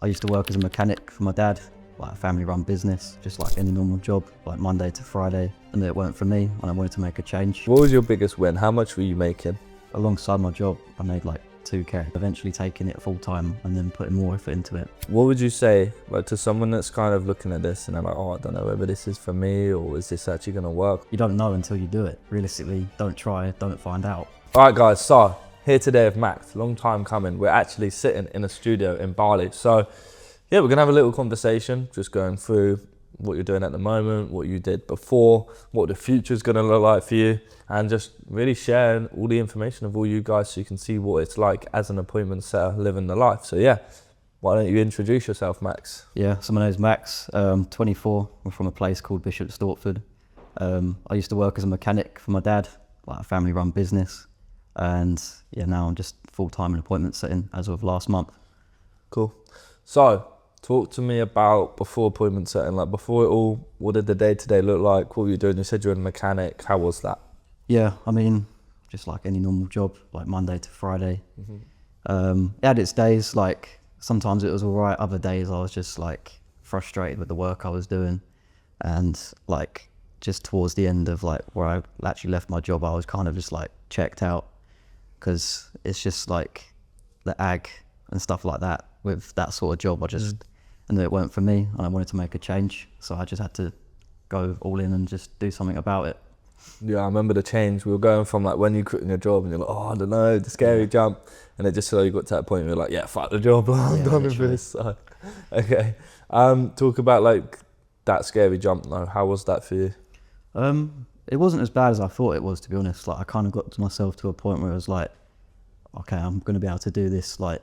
I used to work as a mechanic for my dad, like a family-run business, just like any normal job, like Monday to Friday. And it weren't for me, and I wanted to make a change. What was your biggest win? How much were you making? Alongside my job, I made like 2K. Eventually taking it full-time and then putting more effort into it. What would you say, like, to someone that's kind of looking at this and they're like, oh, I don't know whether this is for me or is this actually going to work? You don't know until you do it. Realistically, don't try, don't find out. All right, guys, so here today with Max, long time coming. We're actually sitting in a studio in Bali. So yeah, we're gonna have a little conversation, just going through what you're doing at the moment, what you did before, what the future's gonna look like for you, and just really sharing all the information of all you guys so you can see what it's like as an appointment setter living the life. So yeah, why don't you introduce yourself, Max? Yeah, so my name's Max, 24. I'm from a place called Bishop Stortford. I used to work as a mechanic for my dad, like a family-run business. And yeah, now I'm just full-time in appointment setting as of last month. Cool. So talk to me about before appointment setting, like before it all, what did the day-to-day look like? What were you doing? You said you were a mechanic. How was that? Yeah, I mean, just like any normal job, like Monday to Friday. It had its days, like sometimes it was all right. Other days I was just like frustrated with the work I was doing. And like just towards the end of like where I actually left my job, I was kind of just like checked out. Because it's just like the ag and stuff like that with that sort of job. I just, and it weren't for me and I wanted to make a change. So I just had to go all in and just do something about it. Yeah, I remember the change. We were going from like when you quit your job and you're like, oh, I don't know, the scary jump. And it just slowly got to that point where you're like, yeah, fuck the job, I'm done with this. So, okay. Talk about like that scary jump though. How was that for you? It wasn't as bad as I thought it was, to be honest. Like I kind of got to myself to a point where it was like, okay, I'm going to be able to do this, like,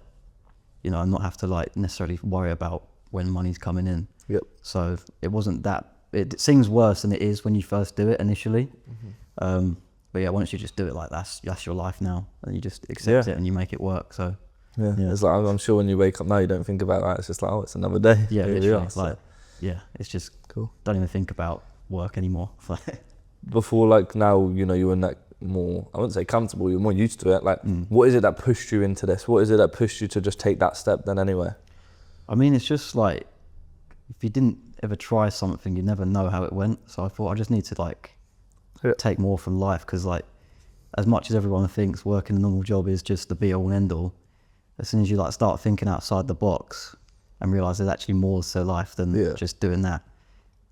you know, and not have to like necessarily worry about when money's coming in. Yep. So it wasn't that, it seems worse than it is when you first do it initially. But yeah, once you just do it like that's your life now, and you just accept it and you make it work. So yeah. It's like, I'm sure when you wake up now, you don't think about that. It's just like, oh, it's another day. Yeah, literally, are, so. like, yeah, it's just cool. Don't even think about work anymore. Before, like now, you know, you're in that more, I wouldn't say comfortable, you're more used to it. Like, what is it that pushed you into this? What is it that pushed you to just take that step then anyway? I mean, it's just like, if you didn't ever try something, you never know how it went. So I thought I just need to like take more from life, because like, as much as everyone thinks working a normal job is just the be all and end all, as soon as you like start thinking outside the box and realize there's actually more to life than just doing that,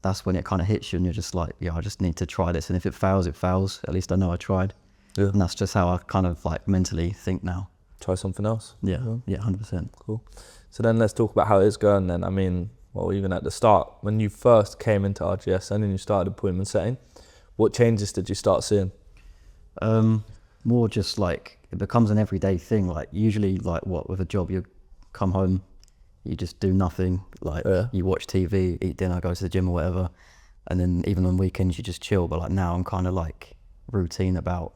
that's when it kind of hits you and you're just like, yeah, I just need to try this. And if it fails, it fails. At least I know I tried. Yeah. And that's just how I kind of like mentally think now. Try something else. Yeah, 100%. Cool. So then let's talk about how it is going then. I mean, well, even at the start, when you first came into RGS and then you started appointment setting, what changes did you start seeing? More just like, it becomes an everyday thing. Like usually like with a job, you come home, you just do nothing, like you watch TV, eat dinner, go to the gym or whatever. And then even on weekends, you just chill. But like now I'm kind of like routine about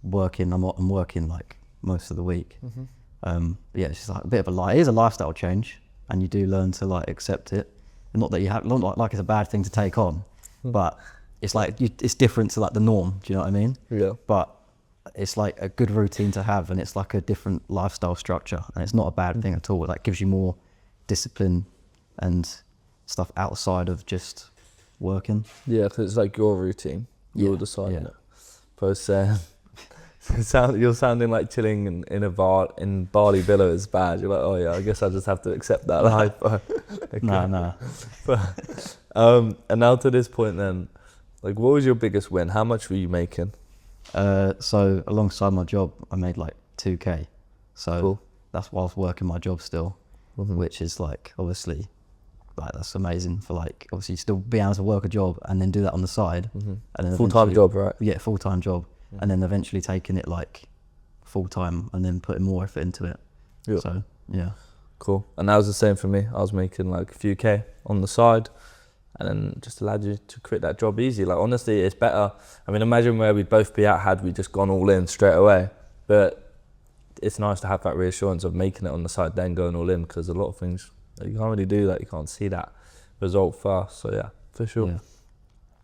working. I'm working like most of the week. Yeah, it's just like a bit of it is a lifestyle change, and you do learn to like accept it. And not that you have, not like it's a bad thing to take on, but it's like, it's different to like the norm. Do you know what I mean? Yeah. But it's like a good routine to have, and it's like a different lifestyle structure, and it's not a bad thing at all. It like gives you more discipline and stuff outside of just working. Yeah, because it's like your routine. You're deciding it. But you're sounding like chilling in a bar in Bali Villa is bad. You're like, oh yeah, I guess I just have to accept that life. Okay. No. And now to this point then, like what was your biggest win? How much were you making? So alongside my job, I made like 2K. So that's whilst working my job still, which is like, obviously, like that's amazing for like, obviously still being able to work a job and then do that on the side. And then full-time job, right? Yeah, full-time job. And then eventually taking it like full-time and then putting more effort into it. Yeah. So, yeah. Cool. And that was the same for me. I was making like a few K on the side, and then just allowed you to quit that job easy. Like honestly, it's better. I mean, imagine where we'd both be at had we just gone all in straight away. But it's nice to have that reassurance of making it on the side, then going all in, because a lot of things you can't really do that. You can't see that result fast. So yeah, for sure. Yeah.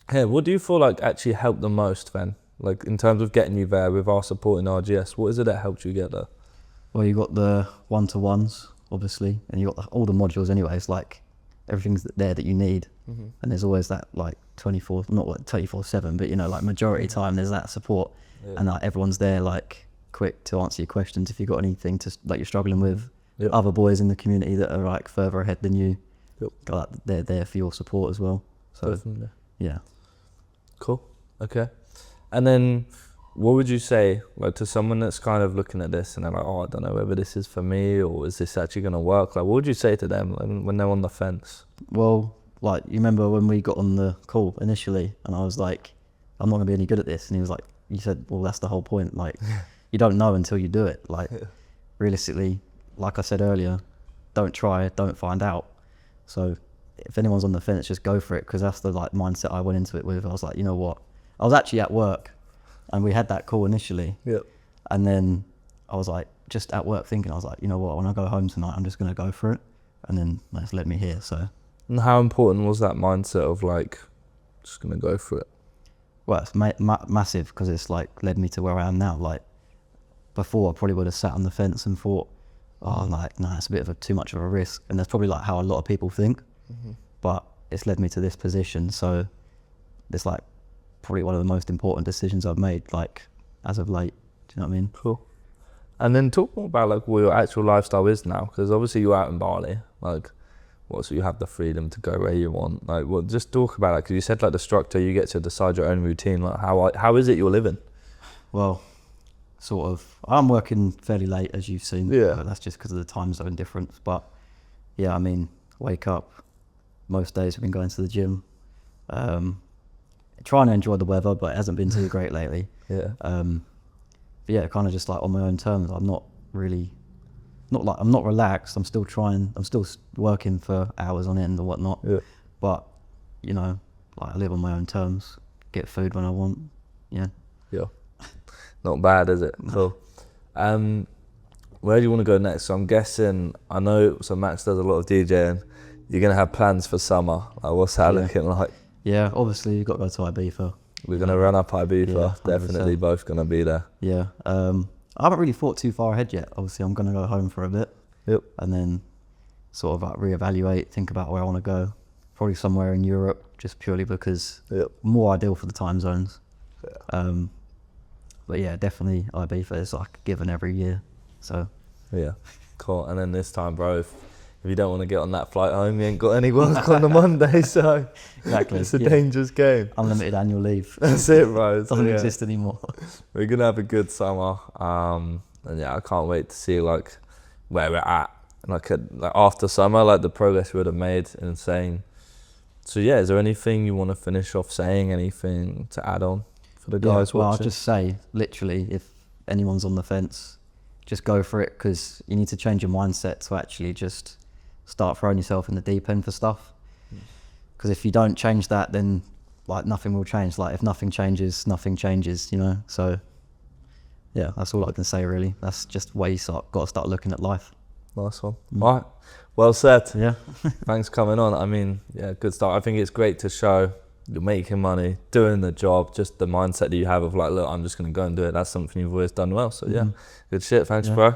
Hey, what do you feel like actually helped the most then? Like in terms of getting you there with our support in RGS, what is it that helped you get there? Well, you got the one-to-ones obviously, and you got all the modules anyway. It's like everything's there that you need, and there's always that like 24/7, but you know, like majority time there's that support, and like everyone's there like quick to answer your questions if you've got anything to like you're struggling with. Other boys in the community that are like further ahead than you, like, they're there for your support as well. So Definitely. yeah. Cool. Okay. And then what would you say like to someone that's kind of looking at this and they're like, oh, I don't know whether this is for me or is this actually going to work? Like, what would you say to them when they're on the fence? Well, like, you remember when we got on the call initially and I was like, I'm not going to be any good at this. And he was like, you said, well, that's the whole point. Like, you don't know until you do it. Like, realistically, like I said earlier, don't try, don't find out. So if anyone's on the fence, just go for it, because that's the like mindset I went into it with. I was like, you know what? I was actually at work and we had that call initially. And then I was like, just at work thinking, I was like, you know what? When I go home tonight, I'm just going to go for it. And then that's led me here. So. And how important was that mindset of like, just going to go for it? Well, it's massive, because it's like led me to where I am now. Like, before I probably would have sat on the fence and thought, oh, like, nah, it's a bit of too much of a risk. And that's probably like how a lot of people think. But it's led me to this position. So it's like probably one of the most important decisions I've made, like, as of late. Do you know what I mean? Cool. And then talk more about like what your actual lifestyle is now, because obviously you're out in Bali, like, so you have the freedom to go where you want. Like, well, just talk about it, because you said like the structure, you get to decide your own routine. Like, how is it you're living? Well, sort of. I'm working fairly late, as you've seen. Yeah. But that's just because of the time zone difference. But yeah, I mean, wake up. Most days we've been going to the gym. Trying to enjoy the weather, but it hasn't been too great lately. But yeah, kind of just like on my own terms. I'm not really, I'm not relaxed. I'm still working for hours on end and whatnot. But, you know, like, I live on my own terms, get food when I want. Yeah. Not bad, is it? Cool. Where do you want to go next? So I'm guessing, I know, so Max does a lot of DJing. You're going to have plans for summer. Like, what's that looking like? Yeah, obviously you've got to go to Ibiza. We're going to run up Ibiza. Yeah, definitely both going to be there. Yeah. I haven't really thought too far ahead yet. Obviously I'm going to go home for a bit. And then sort of like reevaluate, think about where I want to go. Probably somewhere in Europe, just purely because more ideal for the time zones. But yeah, definitely Ibiza is like a given every year. So yeah, cool. And then this time, bro, if you don't want to get on that flight home, you ain't got any work on the Monday, so exactly, it's a dangerous game. Unlimited annual leave. That's it, bro. Doesn't exist anymore. We're gonna have a good summer, and yeah, I can't wait to see like where we're at, like after summer, like the progress we would have made. Insane. So yeah, is there anything you want to finish off saying? Anything to add on for the guys watching? Well, I'll just say, literally, if anyone's on the fence, just go for it, because you need to change your mindset to actually just start throwing yourself in the deep end for stuff. Because if you don't change that, then like nothing will change. Like, if nothing changes, you know. So yeah, that's all I can say really. That's just where you got to start looking at life. Nice one. All right, well said. Yeah. Thanks for coming on. I mean, yeah, good start. I think it's great to show you're making money, doing the job, just the mindset that you have of like, look, I'm just going to go and do it. That's something you've always done well. So yeah, good shit. Thanks, bro.